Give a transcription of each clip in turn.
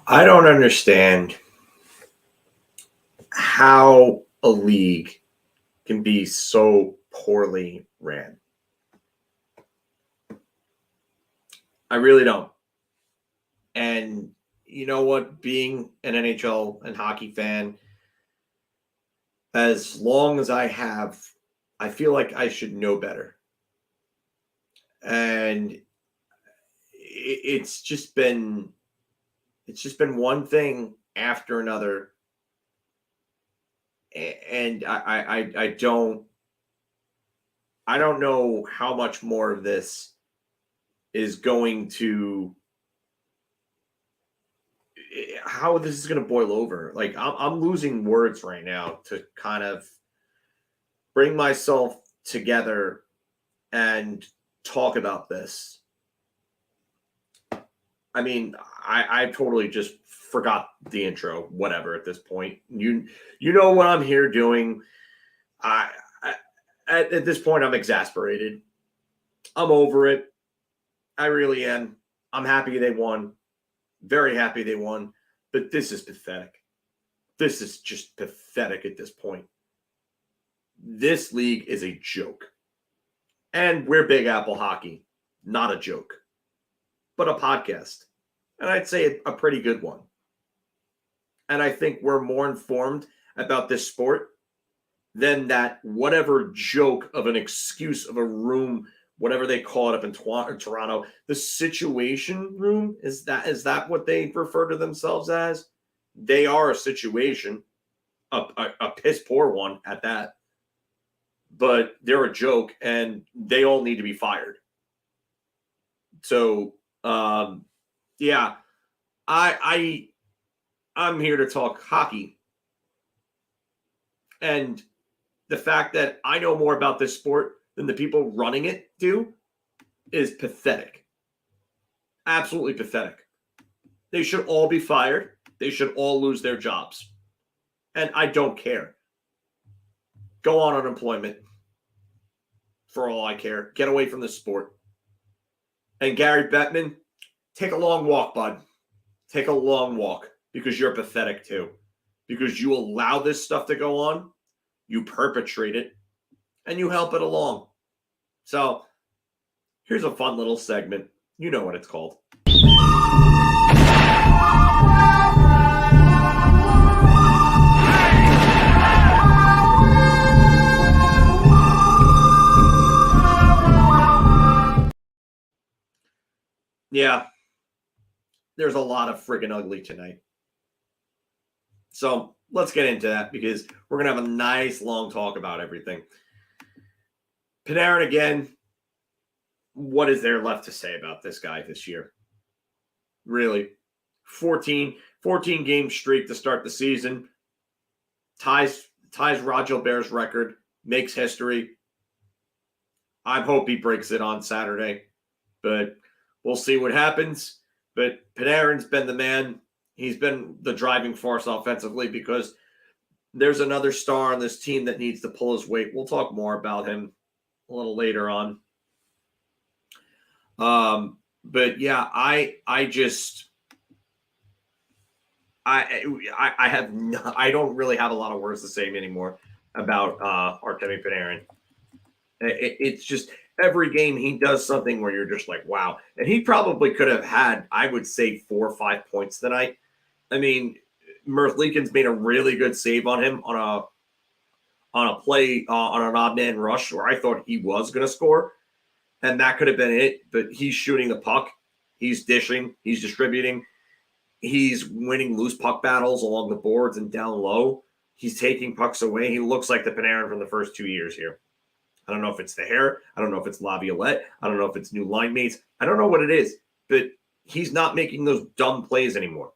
I don't understand how a league can be so poorly ran. I really don't. And you know what? Being an NHL and hockey fan, as long as I have, I feel like I should know better. And it's just been one thing after another. And I don't know how much more of this is going to, how this is going to boil over. Like I'm losing words right now to kind of bring myself together and talk about this. I mean, I totally just forgot the intro, whatever at this point. You know what I'm here doing. At this point, I'm exasperated. I'm over it. I really am. I'm happy they won. Very happy they won. But this is pathetic. This is just pathetic at this point. This league is a joke. And we're Big Apple Hockey. Not a joke. But a podcast. And I'd say a pretty good one. And I think we're more informed about this sport than that whatever joke of an excuse of a room, whatever they call it up in Toronto, the situation room. Is that what they refer to themselves as? They are a situation, a piss poor one at that. But they're a joke, and they all need to be fired. So, yeah, I'm here to talk hockey. And the fact that I know more about this sport than the people running it do is pathetic. Absolutely pathetic. They should all be fired. They should all lose their jobs. And I don't care. Go on unemployment. For all I care. Get away from the sport. And Gary Bettman, take a long walk, bud. Take a long walk, because you're pathetic too. Because you allow this stuff to go on, you perpetrate it, and you help it along. So, here's a fun little segment. You know what it's called. Yeah, there's a lot of friggin' ugly tonight. So let's get into that, because we're going to have a nice long talk about everything. Panarin again. What is there left to say about this guy this year? Really? 14 game streak to start the season. Ties Rod Gilbert's record. Makes history. I hope he breaks it on Saturday. But we'll see what happens. But Panarin's been the man. He's been the driving force offensively, because there's another star on this team that needs to pull his weight. We'll talk more about him a little later on. But yeah, I don't really have a lot of words to say anymore about Artemi Panarin. It's just every game he does something where you're just like, wow. And he probably could have had, I would say, 4 or 5 points tonight. I mean, Mirth Leakin's made a really good save on him on a play on an odd man rush where I thought he was going to score, and that could have been it. But he's shooting the puck, he's dishing, he's distributing, he's winning loose puck battles along the boards and down low. He's taking pucks away. He looks like the Panarin from the first 2 years here. I don't know if it's the hair. I don't know if it's Laviolette. I don't know if it's new line mates. I don't know what it is, but he's not making those dumb plays anymore.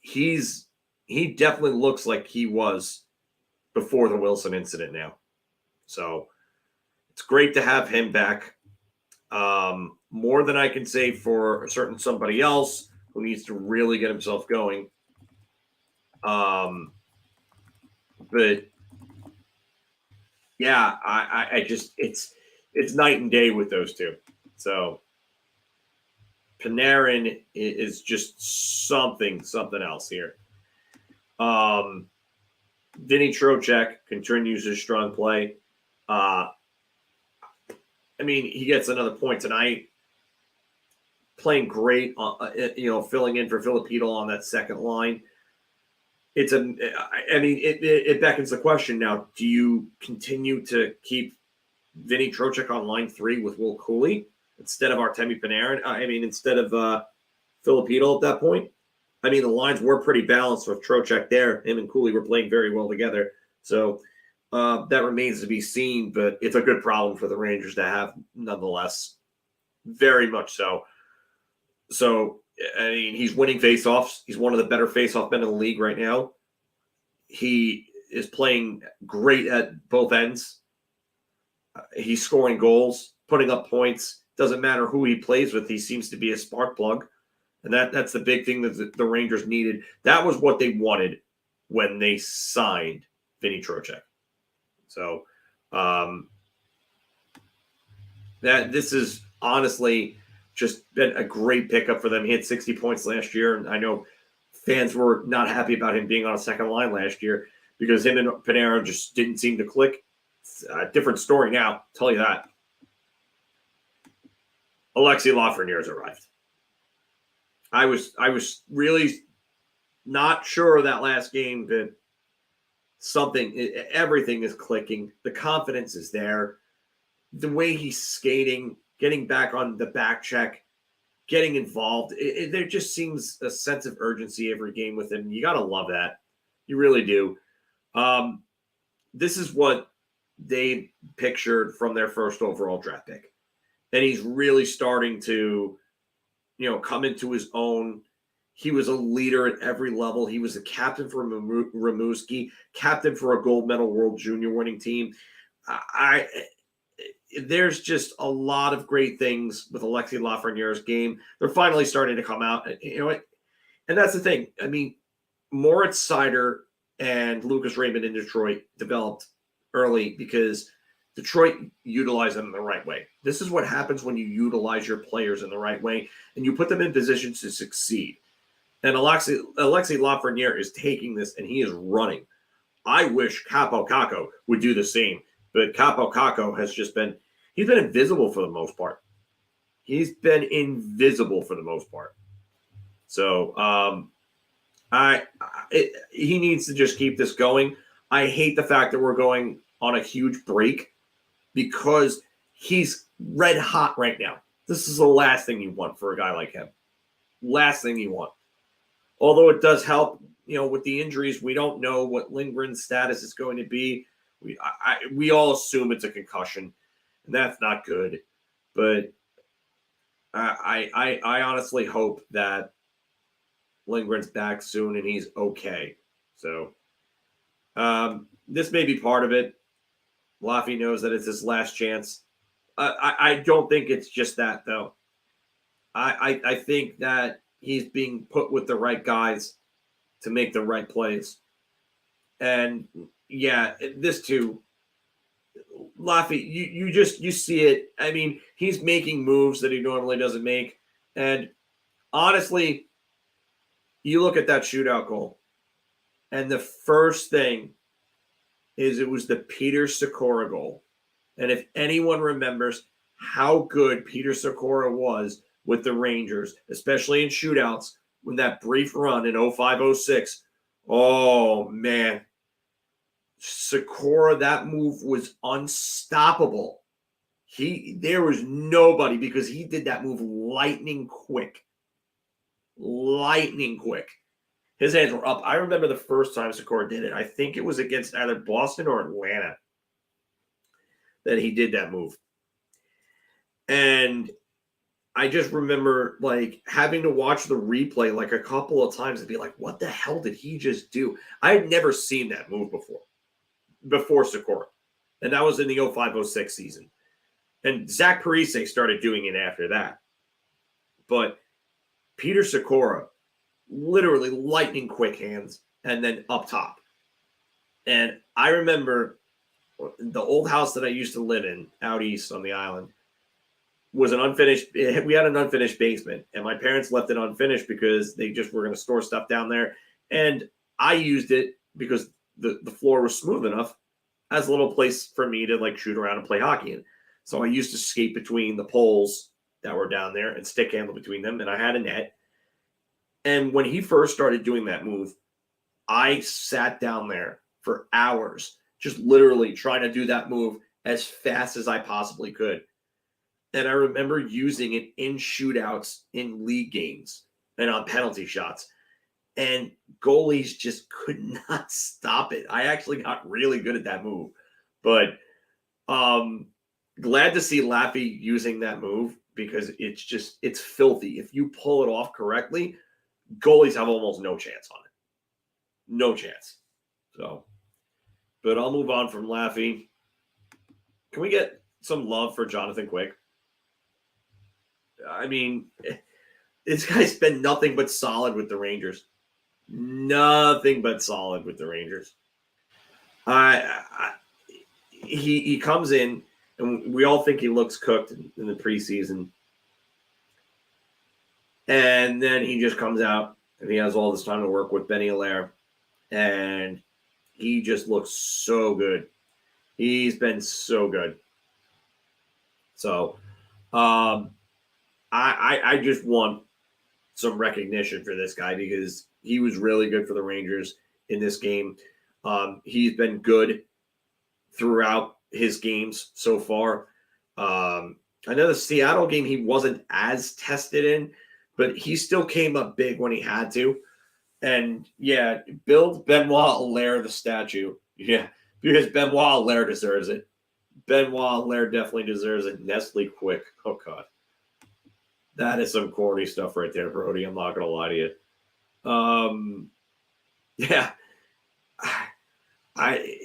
He definitely looks like he was before the Wilson incident now. So it's great to have him back. More than I can say for a certain somebody else who needs to really get himself going. But yeah, I just, it's night and day with those two. So Panarin is just something else here. Vinny Trocheck continues his strong play. I mean, he gets another point tonight. Playing great, filling in for Filipino on that second line. It beckons the question now: do you continue to keep Vinny Trocheck on line 3 with Will Cooley instead of Artemi Panarin? Instead of Filipino at that point? I mean, the lines were pretty balanced with Trocheck there. Him and Cooley were playing very well together. So that remains to be seen, but it's a good problem for the Rangers to have nonetheless. Very much so. So, he's winning faceoffs. He's one of the better faceoff men in the league right now. He is playing great at both ends. He's scoring goals, putting up points. Doesn't matter who he plays with. He seems to be a spark plug. And that's the big thing that the Rangers needed. That was what they wanted when they signed Vinny Trocheck. So, this is honestly just been a great pickup for them. He had 60 points last year, and I know fans were not happy about him being on a second line last year because him and Panarin just didn't seem to click. It's a different story now, I'll tell you that. Alexis Lafreniére has arrived. I was really not sure of that last game, but everything is clicking. The confidence is there. The way he's skating, getting back on the back check, getting involved. There just seems a sense of urgency every game with him. You got to love that. You really do. This is what they pictured from their first overall draft pick. And he's really starting to, come into his own. He was a leader at every level. He was a captain for Rimouski, captain for a gold medal World Junior winning team. There's just a lot of great things with Alexis Lafreniere's game. They're finally starting to come out. And that's the thing. I mean, Moritz Seider and Lucas Raymond in Detroit developed early because Detroit utilized them in the right way. This is what happens when you utilize your players in the right way and you put them in positions to succeed. And Alexis Lafreniére is taking this and he is running. I wish Kaapo Kakko would do the same. But Kaapo Kakko has just he's been invisible for the most part. He So he needs to just keep this going. I hate the fact that we're going on a huge break because he's red hot right now. This is the last thing you want for a guy like him. Last thing you want. Although it does help, with the injuries, we don't know what Lindgren's status is going to be. We all assume it's a concussion, and that's not good. But I honestly hope that Lindgren's back soon and he's okay. So this may be part of it. Laffy knows that it's his last chance. I don't think it's just that, though. I think that he's being put with the right guys to make the right plays. And yeah, this too. Laffy, you see it. I mean, he's making moves that he normally doesn't make. And honestly, you look at that shootout goal, and the first thing is it was the Peter Sikora goal. And if anyone remembers how good Peter Sikora was with the Rangers, especially in shootouts, when that brief run in 05-06, oh, man. Sikora, that move was unstoppable. There was nobody because he did that move lightning quick. His hands were up. I remember the first time Sikora did it. I think it was against either Boston or Atlanta that he did that move. And I just remember having to watch the replay a couple of times and be like, what the hell did he just do? I had never seen that move before Sikora. And that was in the 05-06 season. And Zach Parise started doing it after that. But Peter Sikora, literally lightning quick hands and then up top. And I remember the old house that I used to live in out east on the island. was an unfinished. We had an unfinished basement, and my parents left it unfinished because they just were going to store stuff down there. And I used it because the floor was smooth enough as a little place for me to like shoot around and play hockey in. So I used to skate between the poles that were down there and stick handle between them, and I had a net. And when he first started doing that move, I sat down there for hours, just literally trying to do that move as fast as I possibly could. And I remember using it in shootouts, in league games, and on penalty shots. And goalies just could not stop it. I actually got really good at that move. But glad to see Laffy using that move because it's filthy. If you pull it off correctly, goalies have almost no chance on it. No chance. So, but I'll move on from Laffy. Can we get some love for Jonathan Quick? I mean, this guy's been nothing but solid with the Rangers. Nothing but solid with the Rangers. He comes in, and we all think he looks cooked in the preseason. And then he just comes out, and he has all this time to work with Benny Allaire. And he just looks so good. He's been so good. So, I just want some recognition for this guy because he was really good for the Rangers in this game. He's been good throughout his games so far. I know the Seattle game he wasn't as tested in, but he still came up big when he had to. And yeah, build Benoit Allaire the statue. Yeah, because Benoit Allaire deserves it. Benoit Allaire definitely deserves it. Nestle Quick. Oh, God. That is some corny stuff right there, Brody. I'm not going to lie to you. Yeah.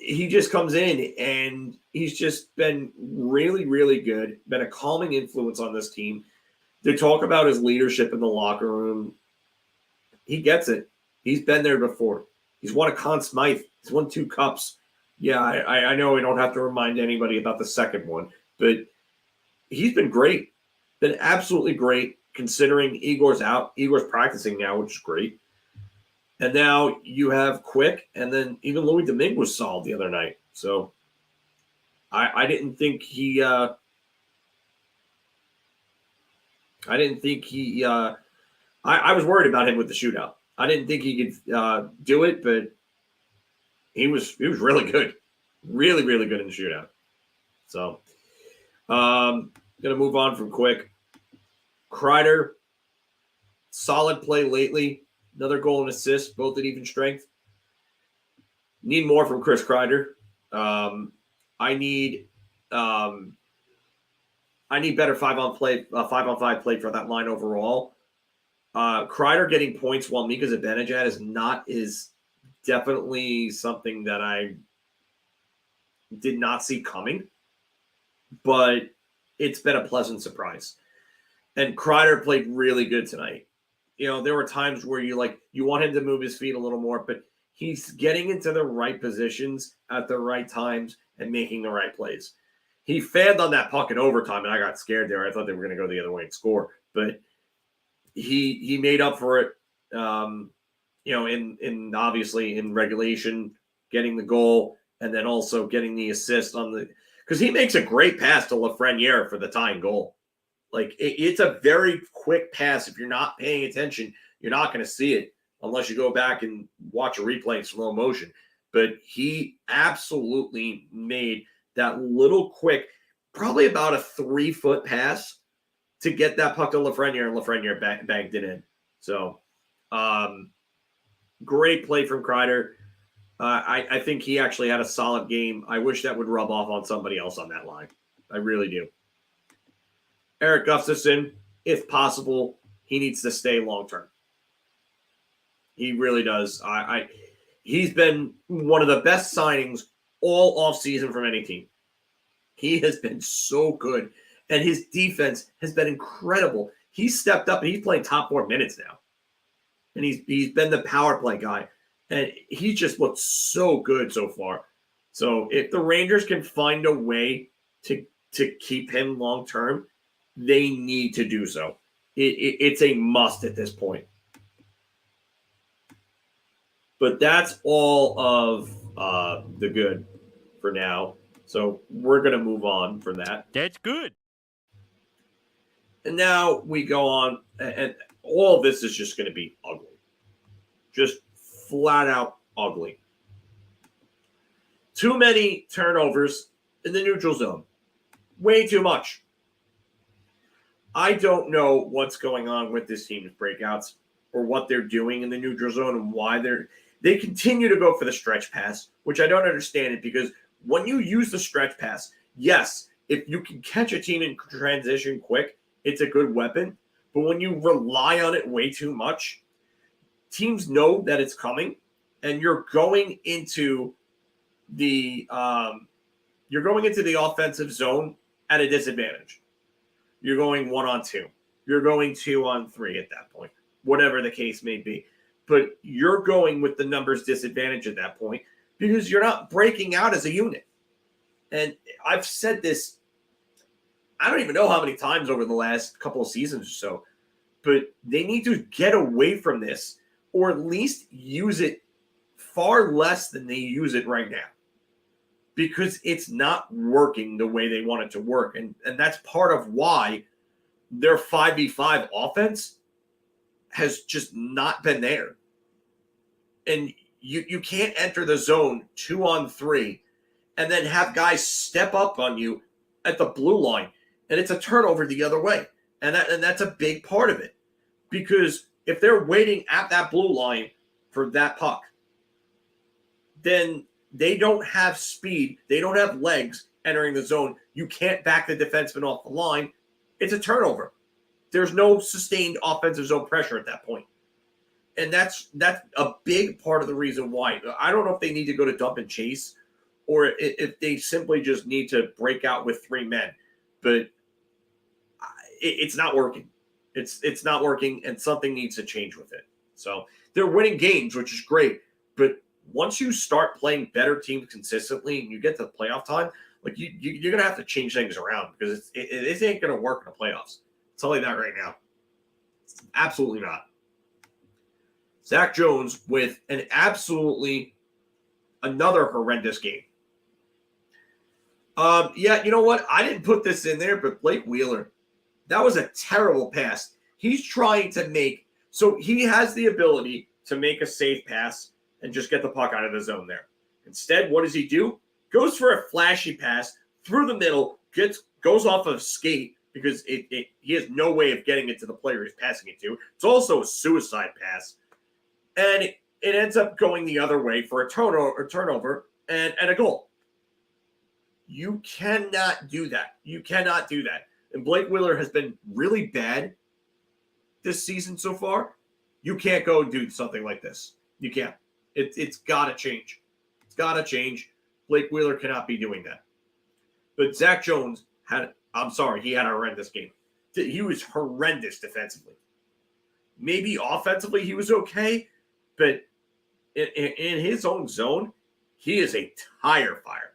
He just comes in, and he's just been really, really good. Been a calming influence on this team. They talk about his leadership in the locker room. He gets it. He's been there before. He's won a Conn Smythe. He's won 2 cups. Yeah, I know we don't have to remind anybody about the second one, but he's been great. Been absolutely great considering Igor's out. Igor's practicing now, which is great. And now you have Quick, and then even Louis Domingue was solid the other night. So I didn't think he I was worried about him with the shootout. I didn't think he could do it, but he was really good. Really, really good in the shootout. So going to move on from Quick. Kreider, solid play lately. Another goal and assist, both at even strength. Need more from Chris Kreider. I need better 5-on-5 play for that line overall. Kreider getting points while Mika Zibanejad is definitely something that I did not see coming, but it's been a pleasant surprise. And Kreider played really good tonight. You know, there were times where you want him to move his feet a little more, but he's getting into the right positions at the right times and making the right plays. He fanned on that puck in overtime, and I got scared there. I thought they were going to go the other way and score, but he made up for it. In obviously in regulation, getting the goal, and then also getting the assist because he makes a great pass to Lafreniére for the tying goal. Like it's a very quick pass. If you're not paying attention, you're not going to see it unless you go back and watch a replay in slow motion. But he absolutely made that little quick, probably about a 3-foot pass to get that puck to Lafreniére, and Lafreniére banked it in. So great play from Kreider. I think he actually had a solid game. I wish that would rub off on somebody else on that line. I really do. Eric Gustafsson, if possible, he needs to stay long-term. He really does. He's been one of the best signings all offseason from any team. He has been so good, and his defense has been incredible. He's stepped up, and he's playing top 4 minutes now. And he's been the power play guy, and he just looks so good so far. So if the Rangers can find a way to keep him long-term, they need to do so. It's a must at this point. But that's all of the good for now. So we're going to move on from that. That's good. And now we go on, and all of this is just going to be ugly. Just flat out ugly. Too many turnovers in the neutral zone. Way too much. I don't know what's going on with this team's breakouts or what they're doing in the neutral zone and why they continue to go for the stretch pass, which I don't understand it, because when you use the stretch pass, yes, if you can catch a team in transition quick, it's a good weapon. But when you rely on it way too much, teams know that it's coming, and you're going into the offensive zone at a disadvantage. You're going 1-on-2. You're going 2-on-3 at that point, whatever the case may be. But you're going with the numbers disadvantage at that point because you're not breaking out as a unit. And I've said this, I don't even know how many times over the last couple of seasons or so, but they need to get away from this, or at least use it far less than they use it right now, because it's not working the way they want it to work. And that's part of why their 5v5 offense has just not been there. And you can't enter the zone 2-on-3 and then have guys step up on you at the blue line, and it's a turnover the other way. And that's a big part of it, because if they're waiting at that blue line for that puck, then they don't have speed. They don't have legs entering the zone. You can't back the defenseman off the line. It's a turnover. There's no sustained offensive zone pressure at that point. And that's a big part of the reason why. I don't know if they need to go to dump and chase, or if they simply just need to break out with 3 men. But it's not working. It's not working, and something needs to change with it. So they're winning games, which is great. But once you start playing better teams consistently and you get to the playoff time, like you're going to have to change things around, because it ain't going to work in the playoffs. I'll tell you that right now. It's absolutely not. Zach Jones with another horrendous game. Yeah, you know what? I didn't put this in there, but Blake Wheeler, that was a terrible pass. He's trying to so he has the ability to make a safe pass and just get the puck out of the zone there. Instead, what does he do? Goes for a flashy pass through the middle, goes off of skate, because he has no way of getting it to the player he's passing it to. It's also a suicide pass. And it ends up going the other way for a turnover and a goal. You cannot do that. You cannot do that. And Blake Wheeler has been really bad this season so far. You can't go and do something like this. You can't. It's got to change. It's got to change. Blake Wheeler cannot be doing that. But Zach Jones he had a horrendous game. He was horrendous defensively. Maybe offensively he was okay, but in his own zone, he is a tire fire.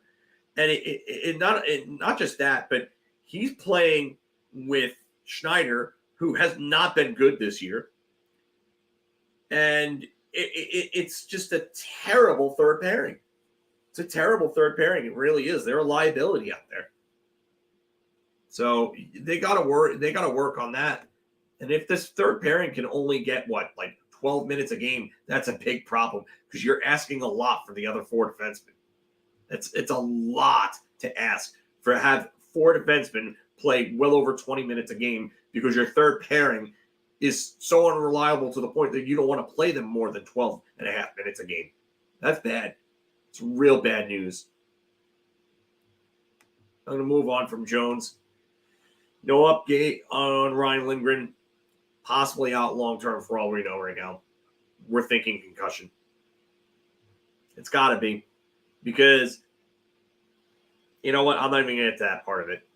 And not just that, but he's playing with Schneider, who has not been good this year. And it's just a terrible third pairing. It's a terrible third pairing. It really is. They're a liability out there. So they gotta work on that. And if this third pairing can only get 12 minutes a game, that's a big problem, because you're asking a lot for the other 4 defensemen. It's a lot to ask for have 4 defensemen play well over 20 minutes a game, because your third pairing is so unreliable to the point that you don't want to play them more than 12 and a half minutes a game. That's bad. It's real bad news. I'm going to move on from Jones. No update on Ryan Lindgren. Possibly out long-term for all we know right now. We're thinking concussion. It's got to be. Because, you know what? I'm not even going to get to that part of it.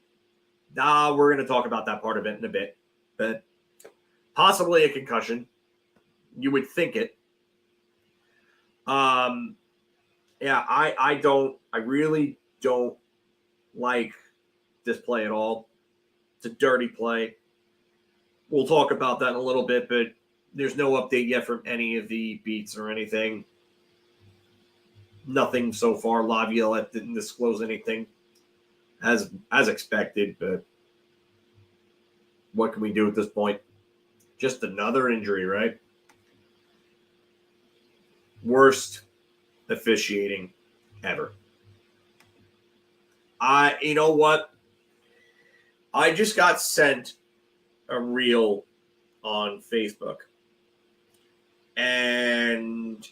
We're going to talk about that part of it in a bit. But possibly a concussion. You would think it. Yeah, I really don't like this play at all. It's a dirty play. We'll talk about that in a little bit, but there's no update yet from any of the beats or anything. Nothing so far. Laviolette didn't disclose anything as expected, but what can we do at this point? Just another injury, right? Worst officiating ever. You know what? I just got sent a reel on Facebook, and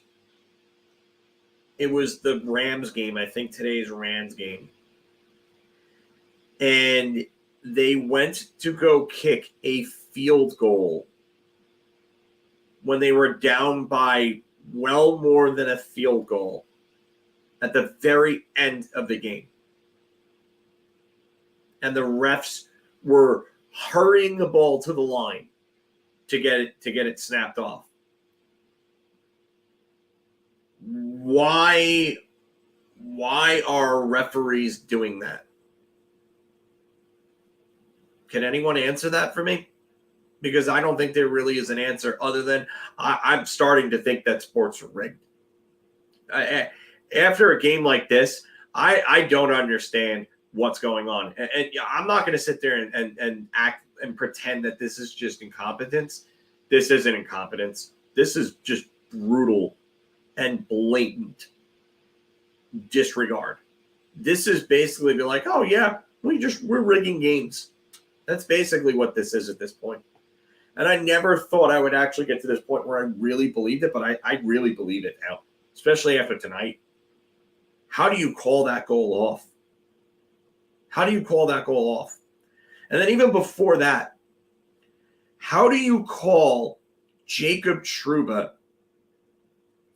it was the Rams game. I think today's Rams game. And they went to go kick a field goal when they were down by well more than a field goal at the very end of the game. And the refs were hurrying the ball to the line to get it snapped off. Why are referees doing that? Can anyone answer that for me? Because I don't think there really is an answer other than I'm starting to think that sports are rigged. After a game like this, I don't understand what's going on. And I'm not going to sit there and act and pretend that this is just incompetence. This isn't incompetence. This is just brutal and blatant disregard. This is basically be like, oh yeah, we're rigging games. That's basically what this is at this point. And I never thought I would actually get to this point where I really believed it, but I really believe it now, especially after tonight. How do you call that goal off? How do you call that goal off? And then even before that, how do you call Jacob Trouba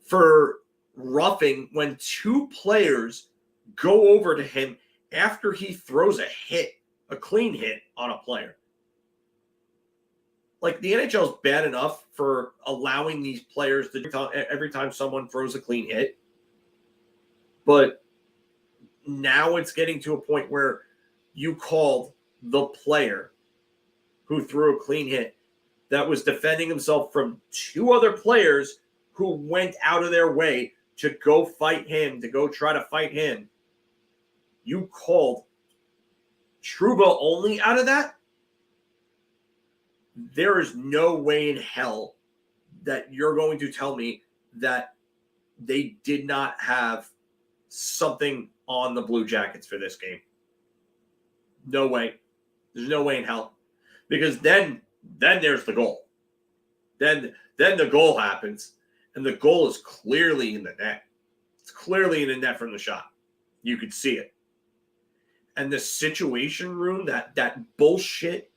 for roughing when two players go over to him after he throws a clean hit on a player? Like, the NHL is bad enough for allowing these players to every time someone throws a clean hit. But now it's getting to a point where you called the player who threw a clean hit that was defending himself from two other players who went out of their way to go fight him, to go try to fight him. You called Trouba only out of that? There is no way in hell that you're going to tell me that they did not have something on the Blue Jackets for this game. No way. There's no way in hell. Because then there's the goal. Then the goal happens, and the goal is clearly in the net. It's clearly in the net from the shot. You could see it. And the Situation Room, that bullshit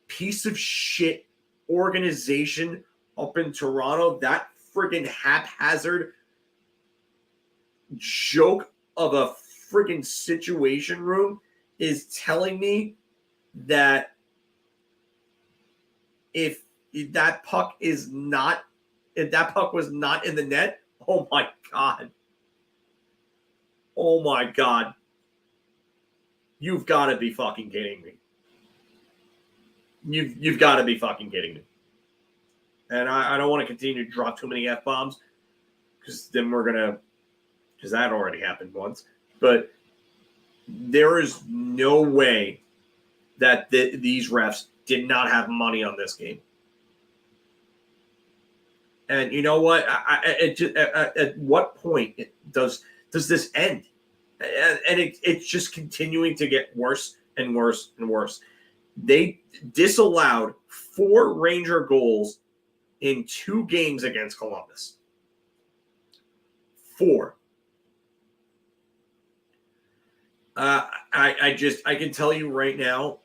piece of shit organization up in Toronto, that friggin' haphazard joke of a friggin' Situation Room is telling me that if that puck was not in the net, oh my God. Oh my God. You've got to be fucking kidding me. You've got to be fucking kidding me. And I don't want to continue to drop too many F-bombs because then because that already happened once. But there is no way that these refs did not have money on this game. And you know what? At what point does this end? And it's just continuing to get worse and worse and worse. They disallowed 4 Ranger goals in 2 games against Columbus. 4. I can tell you right now,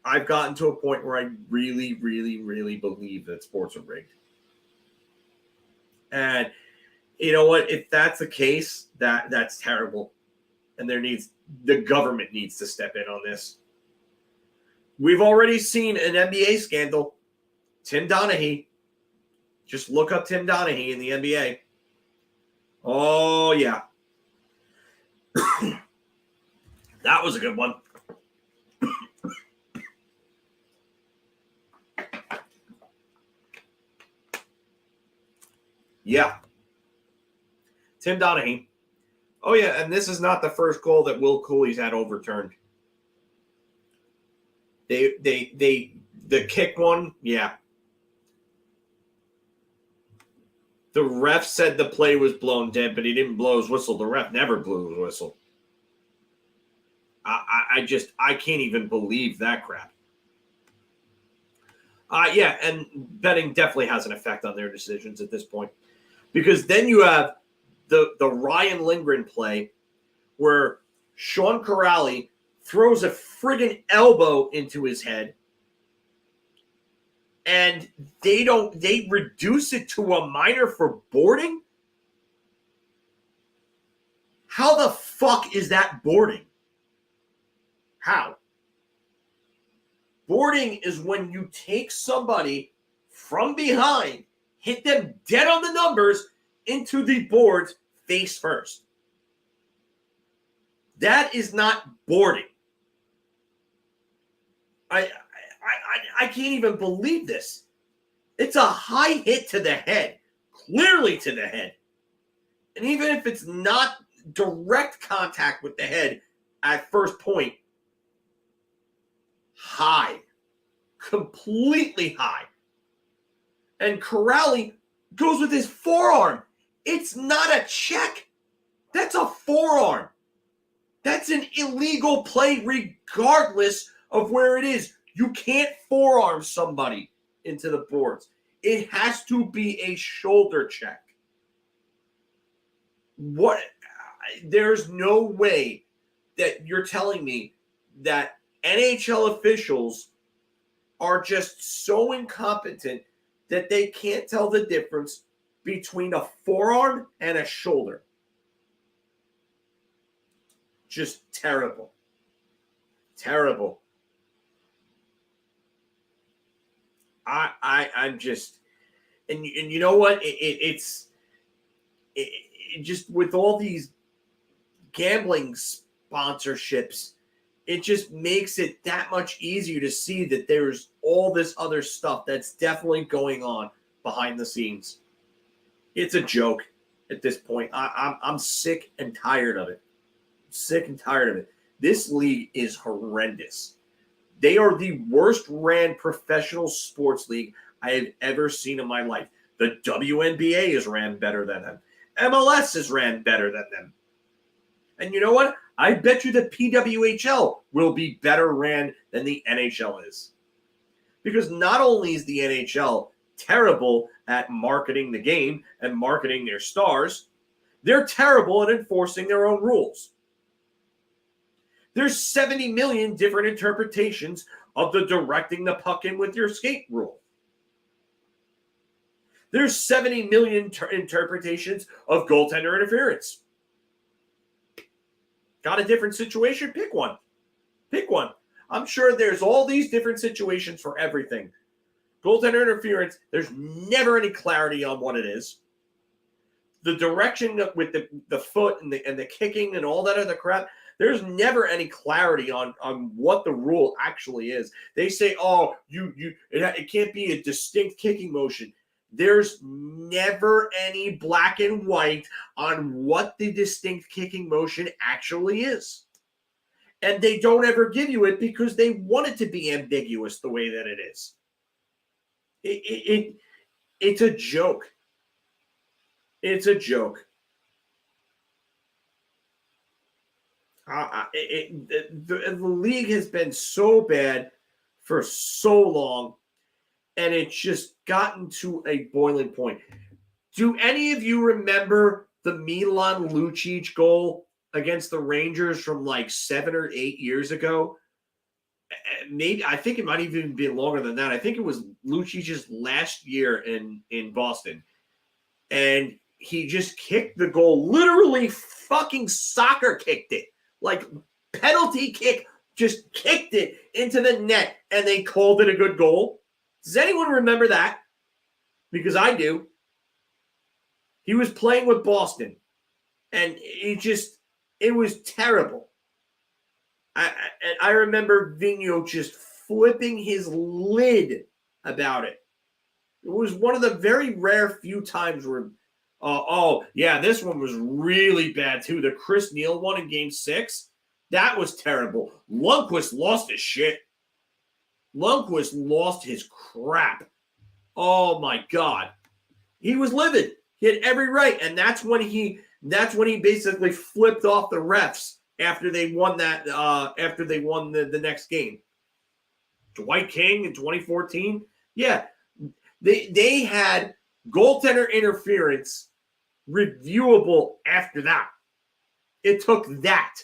I've gotten to a point where I really, really, really believe that sports are rigged. And you know what? If that's the case, that's terrible. And the government needs to step in on this. We've already seen an NBA scandal. Tim Donaghy. Just look up Tim Donaghy in the NBA. Oh, yeah. That was a good one. Yeah. Tim Donaghy. Oh, yeah, and this is not the first goal that Will Cooley's had overturned. The kick one, yeah. The ref said the play was blown dead, but he didn't blow his whistle. The ref never blew his whistle. I can't even believe that crap. Yeah, and betting definitely has an effect on their decisions at this point. Because then you have the Ryan Lindgren play where Sean Corrali throws a friggin' elbow into his head, and they reduce it to a minor for boarding? How the fuck is that boarding? How? Boarding is when you take somebody from behind, hit them dead on the numbers into the boards face first. That is not boarding. I can't even believe this. It's a high hit to the head, clearly to the head. And even if it's not direct contact with the head at first point, high, completely high. And Corrali goes with his forearm. It's not a check. That's a forearm. That's an illegal play regardless of where it is. You can't forearm somebody into the boards. It has to be a shoulder check. What? There's no way that you're telling me that NHL officials are just so incompetent that they can't tell the difference between a forearm and a shoulder. Just terrible. Terrible. I'm just, and you know what? It's just with all these gambling sponsorships, it just makes it that much easier to see that there's all this other stuff that's definitely going on behind the scenes. It's a joke at this point. I'm sick and tired of it. Sick and tired of it. This league is horrendous. They are the worst ran professional sports league I have ever seen in my life. The WNBA is ran better than them. MLS is ran better than them. And you know what? I bet you the PWHL will be better ran than the NHL is. Because not only is the NHL terrible at marketing the game and marketing their stars, they're terrible at enforcing their own rules. There's 70 million different interpretations of the directing the puck in with your skate rule. There's 70 million interpretations of goaltender interference. Got a different situation? Pick one. Pick one. I'm sure there's all these different situations for everything. Goaltender interference, there's never any clarity on what it is. The direction with the foot and the kicking and all that other crap, there's never any clarity on what the rule actually is. They say, oh, it can't be a distinct kicking motion. There's never any black and white on what the distinct kicking motion actually is. And they don't ever give you it because they want it to be ambiguous the way that it is. It's a joke. It's a joke. The league has been so bad for so long, and it's just gotten to a boiling point. Do any of you remember the Milan Lucic goal against the Rangers from like 7 or 8 years ago? Maybe I think it might even be longer than that. I think it was Lucic's last year in Boston, and he just kicked the goal, literally fucking soccer kicked it. Like penalty kick, just kicked it into the net, and they called it a good goal. Does anyone remember that? Because I do. He was playing with Boston, and it was terrible. I remember Vigneault just flipping his lid about it. It was one of the very rare few times where Yeah, this one was really bad, too. The Chris Neal one in Game 6, that was terrible. Lundqvist lost his shit. Lundqvist lost his crap. Oh, my God. He was livid. He had every right, and that's when he basically flipped off the refs after they won that. After they won the next game. Dwight King in 2014. Yeah, they had goaltender interference reviewable after that. It took that,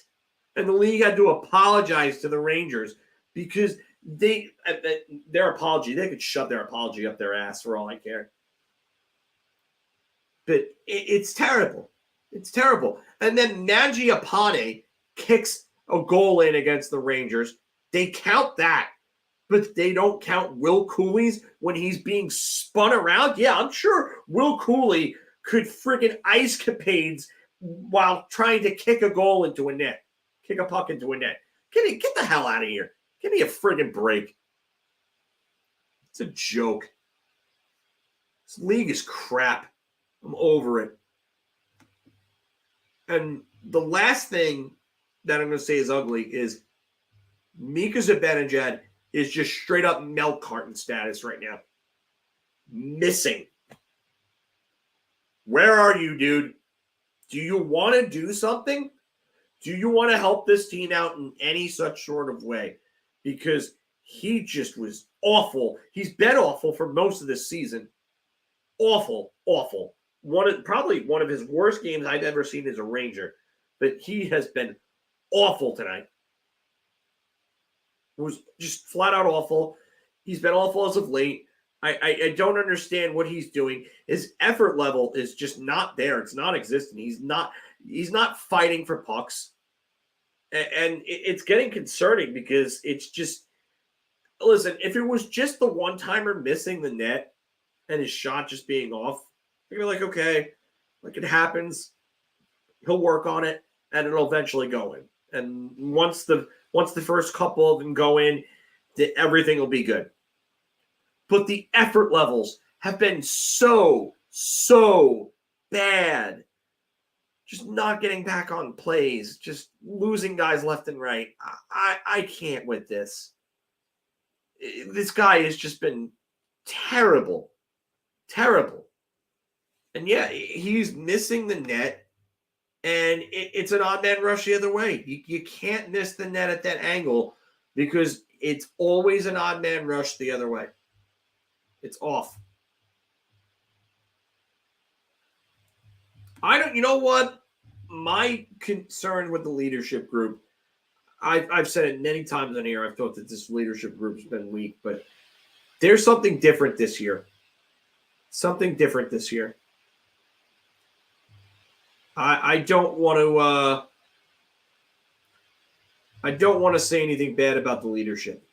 and the league had to apologize to the Rangers because their apology, they could shove their apology up their ass for all I care. But it's terrible. It's terrible. And then Mangiapane kicks a goal in against the Rangers. They count that, but they don't count Will Cooley's when he's being spun around. Yeah, I'm sure Will Cooley could friggin' ice capades while trying to kick a goal into a net. Kick a puck into a net. Get the hell out of here. Give me a friggin' break. It's a joke. This league is crap. I'm over it. And the last thing that I'm going to say is ugly is Mika Zibanejad is just straight up milk carton status right now. Missing. Where are you, dude? Do you want to do something? Do you want to help this team out in any such sort of way? Because he just was awful. He's been awful for most of this season. Awful, awful. Probably one of his worst games I've ever seen as a Ranger. But he has been awful tonight. It was just flat out awful. He's been awful as of late. I don't understand what he's doing. His effort level is just not there. It's not existent. He's not fighting for pucks. And it's getting concerning because it's just, listen, if it was just the one-timer missing the net and his shot just being off, you're like, okay, like it happens. He'll work on it and it'll eventually go in. And once the first couple of them go in, everything will be good. But the effort levels have been so bad. Just not getting back on plays, just losing guys left and right. I can't with this. This guy has just been terrible. Terrible. And yeah, he's missing the net, and it's an odd man rush the other way. You can't miss the net at that angle because it's always an odd man rush the other way. It's off. You know what? My concern with the leadership group, I've said it many times on here. I've thought that this leadership group's been weak, but there's something different this year. Something different this year. I don't want to say anything bad about the leadership.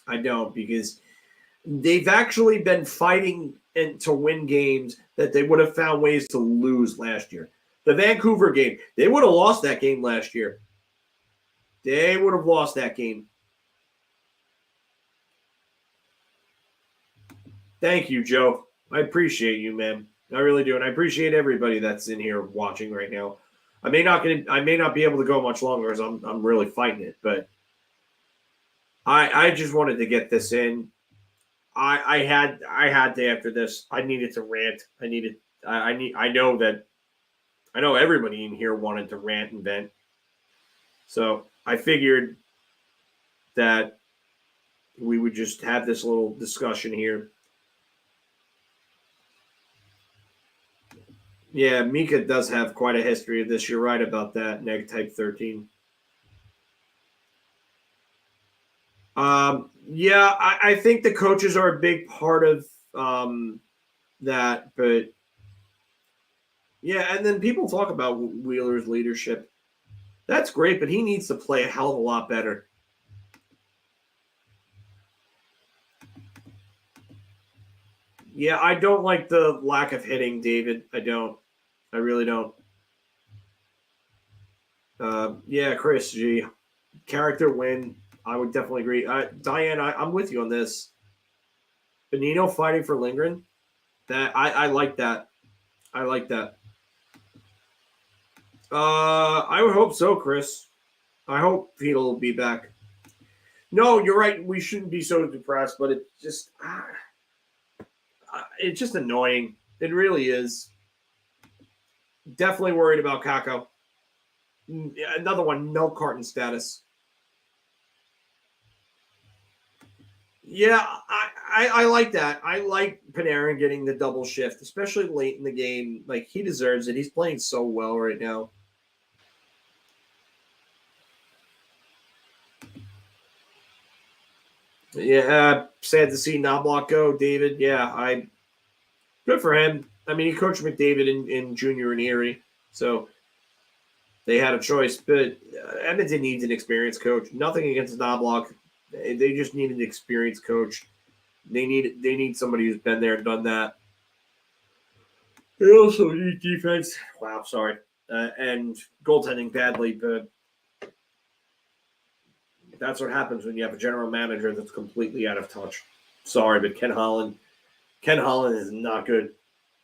I don't, because they've actually been fighting to win games that they would have found ways to lose last year. The Vancouver game, they would have lost that game last year. They would have lost that game. Thank you, Joe. I appreciate you, man. I really do, and I appreciate everybody that's in here watching right now. I may not be able to go much longer as I'm really fighting it, but I just wanted to get this in. I had to after this. I needed to rant. I know everybody in here wanted to rant and vent. So I figured that we would just have this little discussion here. Yeah, Mika does have quite a history of this. You're right about that, Neg Type 13. Yeah, I think the coaches are a big part of that, but yeah, and then people talk about Wheeler's leadership. That's great, but he needs to play a hell of a lot better. Yeah, I don't like the lack of hitting, David. I don't. I really don't. Yeah, Chris G. Character win. I would definitely agree. Diane, I'm with you on this. Bonino fighting for Lindgren. That I like that. I like that. I would hope so, Chris. I hope he'll be back. No, you're right. We shouldn't be so depressed, but it's just annoying. It really is. Definitely worried about Kako. Another one, milk carton status. Yeah, I like that. I like Panarin getting the double shift, especially late in the game. Like, he deserves it. He's playing so well right now. Yeah, sad to see Knobloch go, David. Yeah, good for him. I mean, he coached McDavid in junior and Erie, so they had a choice. But Edmonton needs an experienced coach. Nothing against Knobloch. They just need an experienced coach. They need somebody who's been there and done that. They also need defense. Wow, sorry. And goaltending badly, but that's what happens when you have a general manager that's completely out of touch. Sorry, but Ken Holland is not good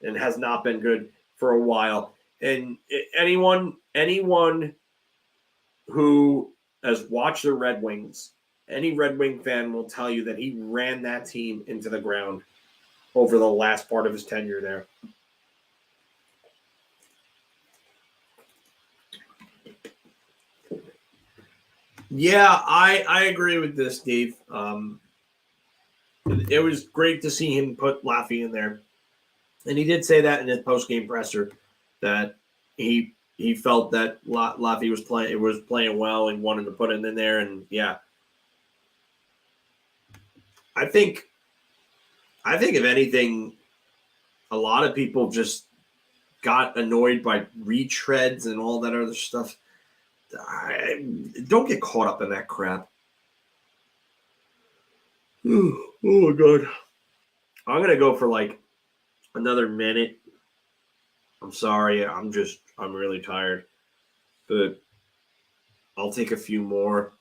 and has not been good for a while. And anyone who has watched the Red Wings, any Red Wing fan will tell you that he ran that team into the ground over the last part of his tenure there. Yeah, I agree with this, Dave. It was great to see him put Laffy in there. And he did say that in his post-game presser that he felt that Laffy was playing well and wanted to put him in there. And yeah, I think if anything, a lot of people just got annoyed by retreads and all that other stuff. Don't get caught up in that crap. Oh my God. I'm going to go for like another minute. I'm sorry. I'm really tired. But I'll take a few more.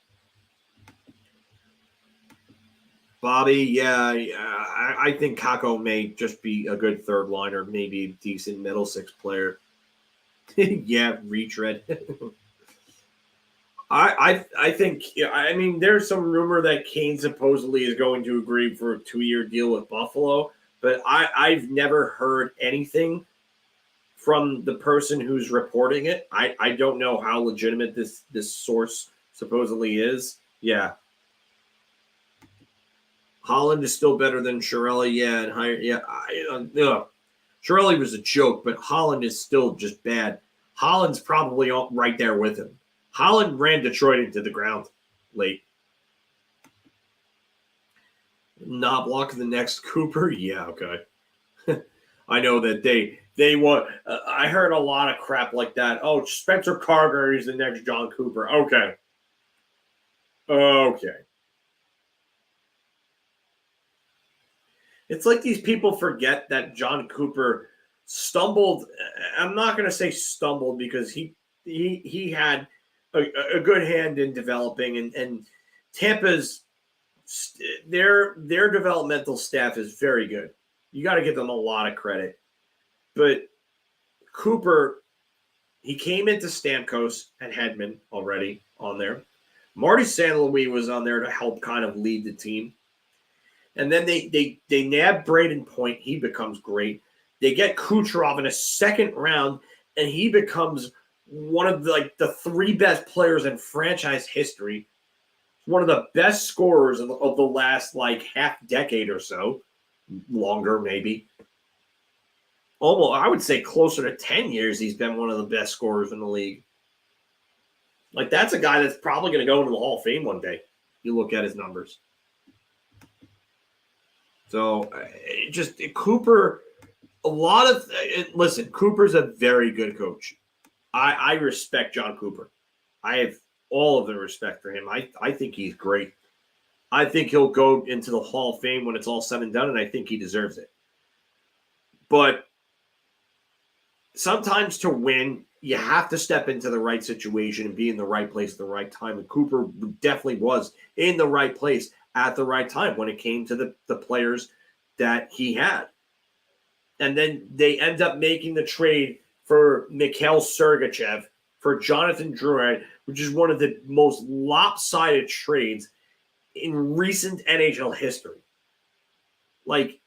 Bobby, yeah, I think Kako may just be a good third liner, maybe a decent middle six player. Yeah, retread. I think, I mean, there's some rumor that Kane supposedly is going to agree for a 2-year deal with Buffalo, but I've never heard anything from the person who's reporting it. I don't know how legitimate this source supposedly is. Yeah. Holland is still better than Chiarelli, yeah, and higher. Yeah, Chiarelli was a joke, but Holland is still just bad. Holland's probably right there with him. Holland ran Detroit into the ground late. Knobloch the next Cooper? Yeah, okay. I know that they want. I heard a lot of crap like that. Oh, Spencer Carter is the next John Cooper. Okay. It's like these people forget that John Cooper stumbled. I'm not going to say stumbled because he had a good hand in developing, and Tampa's their developmental staff is very good. You got to give them a lot of credit. But Cooper, he came into Stamkos and Hedman already on there. Marty St. Louis was on there to help kind of lead the team. And then they nab Braden Point. He becomes great. They get Kucherov in a second round, and he becomes one of the 3 best players in franchise history. One of the best scorers of the last half decade or so, longer maybe. Almost, I would say closer to 10 years. He's been one of the best scorers in the league. That's a guy that's probably going to go into the Hall of Fame one day. You look at his numbers. So, Cooper, listen, Cooper's a very good coach. I respect John Cooper. I have all of the respect for him. I think he's great. I think he'll go into the Hall of Fame when it's all said and done, and I think he deserves it. But sometimes to win, you have to step into the right situation and be in the right place at the right time. And Cooper definitely was in the right place at the right time when it came to the players that he had. And then they end up making the trade for Mikhail Sergachev for Jonathan Drouin, which is one of the most lopsided trades in recent NHL history. Like,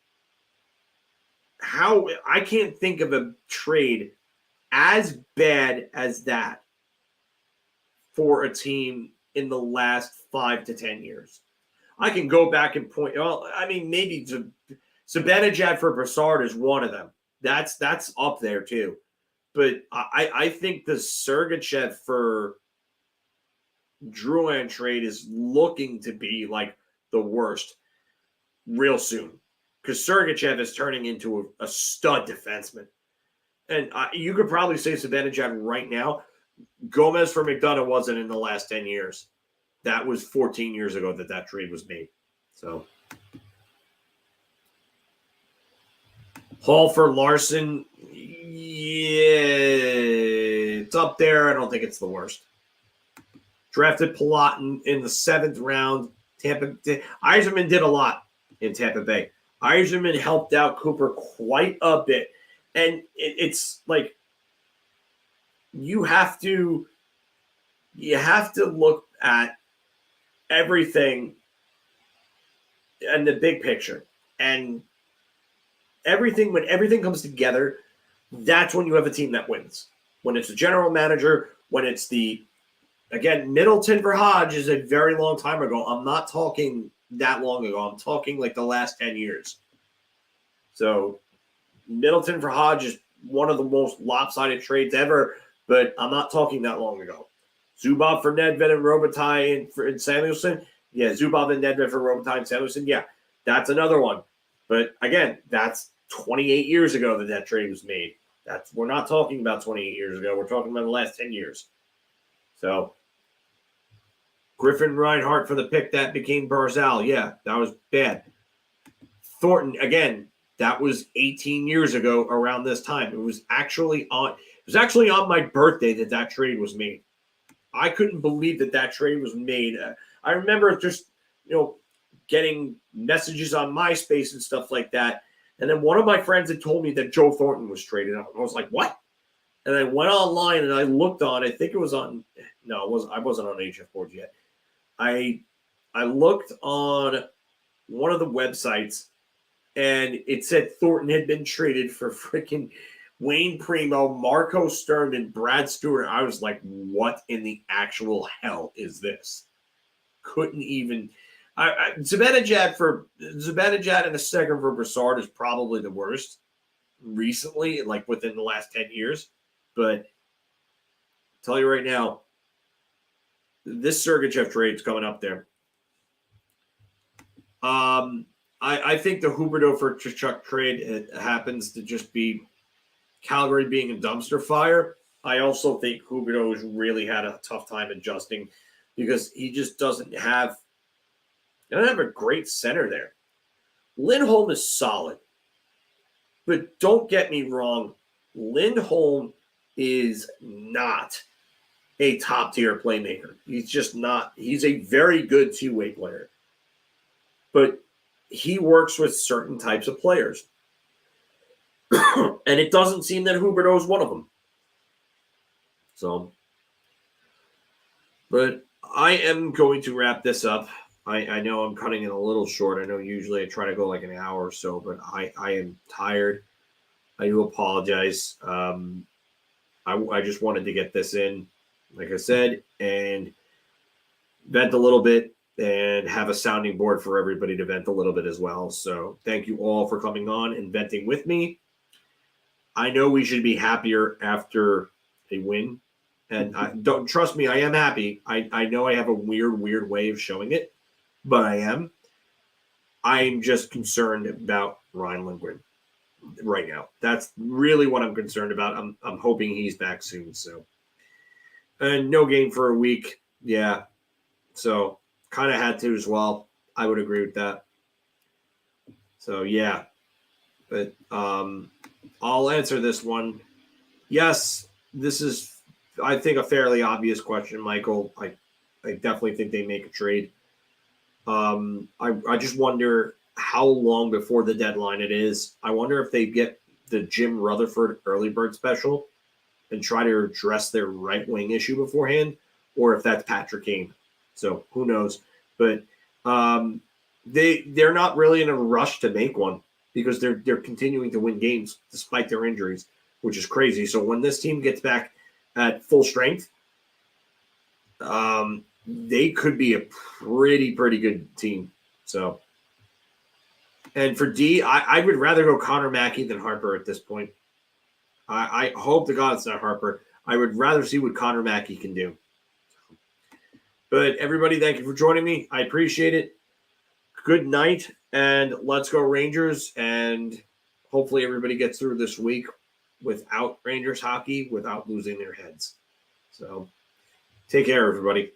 how I can't think of a trade as bad as that for a team in the last 5 to 10 years. I can go back and point. Well, I mean, maybe Zibanejad for Brassard is one of them. That's up there too. But I think the Sergachev for Drouin trade is looking to be like the worst real soon, because Sergachev is turning into a stud defenseman. And you could probably say Zibanejad right now. Gomez for McDonough wasn't in the last 10 years. That was 14 years ago that trade was made. So Hall for Larson, yeah, it's up there. I don't think it's the worst. Drafted Palat in the 7th round. Yzerman did a lot in Tampa Bay. Yzerman helped out Cooper quite a bit. And it's like you have to look at everything and the big picture. And when everything comes together, that's when you have a team that wins. When it's the general manager, when it's again, Middleton for Hodge is a very long time ago. I'm not talking that long ago. I'm talking like the last 10 years. So Middleton for Hodge is one of the most lopsided trades ever, but I'm not talking that long ago. Zubov for Nedved and Robitaille and Samuelson. Yeah, Zubov and Nedved for Robitaille and Samuelson. Yeah, that's another one. But again, that's 28 years ago that trade was made. We're not talking about 28 years ago. We're talking about the last 10 years. So Griffin Reinhart for the pick that became Barzal. Yeah, that was bad. Thornton, again, that was 18 years ago around this time. It was actually on my birthday that trade was made. I couldn't believe that trade was made. I remember just, getting messages on MySpace and stuff like that. And then one of my friends had told me that Joe Thornton was traded. I was like, what? And I went online and I looked on, I think it was on, no, I wasn't on HF boards yet. I looked on one of the websites and it said Thornton had been traded for freaking Wayne Primo, Marco Stern, and Brad Stewart. I was like, what in the actual hell is this? Couldn't even. Zibanejad and a second for Brassard is probably the worst recently, like within the last 10 years. But I'll tell you right now, this Sergachev trade is coming up there. I think the Huberdeau for Tkachuk trade, it happens to just be Calgary being a dumpster fire. I also think Huberdeau has really had a tough time adjusting because he just doesn't have a great center there. Lindholm is solid. But don't get me wrong, Lindholm is not a top-tier playmaker. He's just not. He's a very good two-way player. But he works with certain types of players. And it doesn't seem that Huberdeau is one of them. So, but I am going to wrap this up. I know I'm cutting it a little short. I know usually I try to go like an hour or so, but I am tired. I do apologize. I just wanted to get this in, like I said, and vent a little bit and have a sounding board for everybody to vent a little bit as well. So thank you all for coming on and venting with me. I know we should be happier after a win. And don't trust me, I am happy. I know I have a weird way of showing it, but I am. I'm just concerned about Ryan Lindgren right now. That's really what I'm concerned about. I'm hoping he's back soon. So, and no game for a week. Yeah. So kind of had to as well. I would agree with that. So yeah, but I'll answer this one. Yes, this is, I think, a fairly obvious question, Michael. I definitely think they make a trade. I just wonder how long before the deadline it is. I wonder if they get the Jim Rutherford early bird special and try to address their right wing issue beforehand, or if that's Patrick Kane. So who knows? But they're not really in a rush to make one because they're continuing to win games despite their injuries, which is crazy. So when this team gets back at full strength, they could be a pretty good team. So, and for D, I would rather go Connor Mackey than Harper at this point. I hope to God it's not Harper. I would rather see what Connor Mackey can do. But everybody, thank you for joining me. I appreciate it. Good night, and let's go Rangers. And hopefully everybody gets through this week without Rangers hockey, without losing their heads. So take care, everybody.